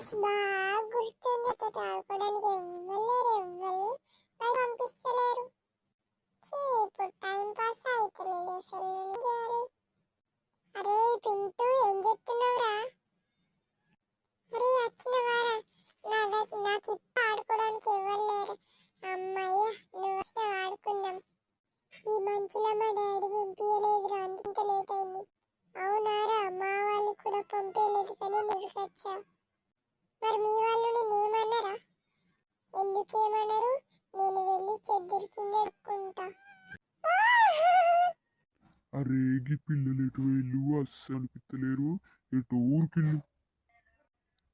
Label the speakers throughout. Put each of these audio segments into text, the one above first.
Speaker 1: నుంచి బాగా గుర్తుంది. తోటి ఆడుకోవడానికి ఎవ్వలేరు, ఎవ్వరు బయట పంపిస్తలేరు. ఇప్పుడు టైం పాస్ అయితలేదు అసలు. నేను చేయాలి. అరే పింటూ ఏం చెప్తున్నావురా? అరే వచ్చినవారా? నాకు ఇప్పుడు ఆడుకోవడానికి ఎవరు లేరు. అమ్మయ్య నువ్వు వచ్చిన ఆడుకుందాం. ఈ మంచులో మా డాడీ పంపించలేదురా, అంత లేట్ అయింది. అవునారా? మా వాళ్ళు కూడా పంపించలేదు కానీ నువ్వు వచ్చా. మరి మీ వాళ్ళు నేనేమన్నారా? ఎందుకేమన్నారు? నేను వెళ్ళి చెద్దరి కింద ఎత్తుకుంటా.
Speaker 2: అరే గీ పిల్లలు ఎటు వెళ్ళు అస్సలు అనిపిస్తలేరు. ఎటు ఊరికిళ్ళు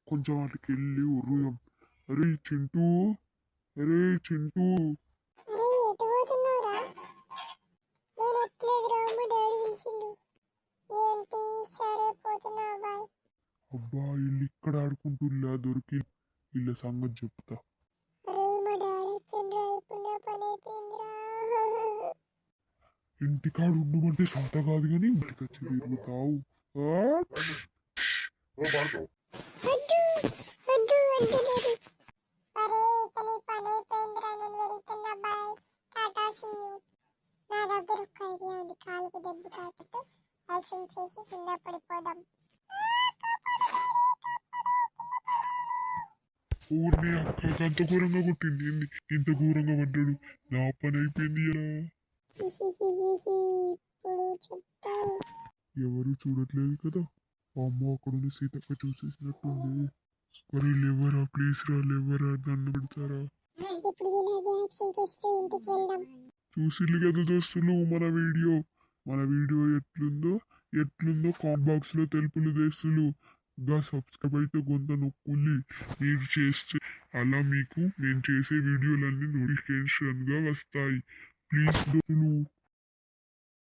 Speaker 2: కొంచెం వాటికి వెళ్ళి ఉర్రుదాం. అరే చింటూ, అరే చింటూ.
Speaker 1: అరే ఎటు పోతున్నావురా? నేను ఎట్లేదురా, మా డాడీ పిలిచిండు. ఏంటి? సరే పోతున్నా, బాయ్.
Speaker 2: అబ్బా వీళ్ళు ఇక్కడ ఆడుకుంటున్నా దొరికి వీళ్ళ సంగతి చెప్తా.
Speaker 1: అరే మా డాడీ వచ్చిండ్రా, ఇప్పుడు నా పని అయిపోయిందిరా.
Speaker 2: ఇంటికాడు ఉండమంటే సొంత కాదు కానీ బయటకు వచ్చి తిరుగుతావు.
Speaker 1: వద్దు వద్దు వద్దు డాడీ. అరే ఇక నీ పని అయిపోయిందిరా, నేను వెళ్తున్నా, బాయ్, టాటా, సీ యూ. నా దగ్గర ఒక ఐడియా ఉంది. కాలుకు దెబ్బ తాకితే యాక్షన్ చేసి కింద పడిపోదాం.
Speaker 2: ఊరిని అక్కకి అంత ఘోరంగా కొట్టింది ఏంది? ఇంత ఘోరంగా పడ్డాడు. నా పని అయిపోయింది ఎలా?
Speaker 1: ఇప్పుడు చెప్తాను.
Speaker 2: ఎవరు చూడట్లేదు కదా. అమ్మో అక్కడున్న సీతక్క చూసేసినట్టుంది. మరి లేవరా, ప్లీజ్ రా, లేవరా, దండం పెడతారా.
Speaker 1: ఇప్పుడు ఇలాగే యాక్షన్ చేస్తే ఇంటికి వెళ్దాం.
Speaker 2: చూసిల్లు కదా దోస్తులు మన వీడియో ఎట్లుందో కామెంట్ బాక్స్ లో తెలుపులు దోస్తులు. గా సబ్స్క్రైబ్ అయితే కొంత నొక్కుల్లి. మీరు చేస్తే అలా మీకు నేను చేసే వీడియోలన్నీ నోటిఫికేషన్ గా వస్తాయి. ప్లీజ్ దోస్తులు.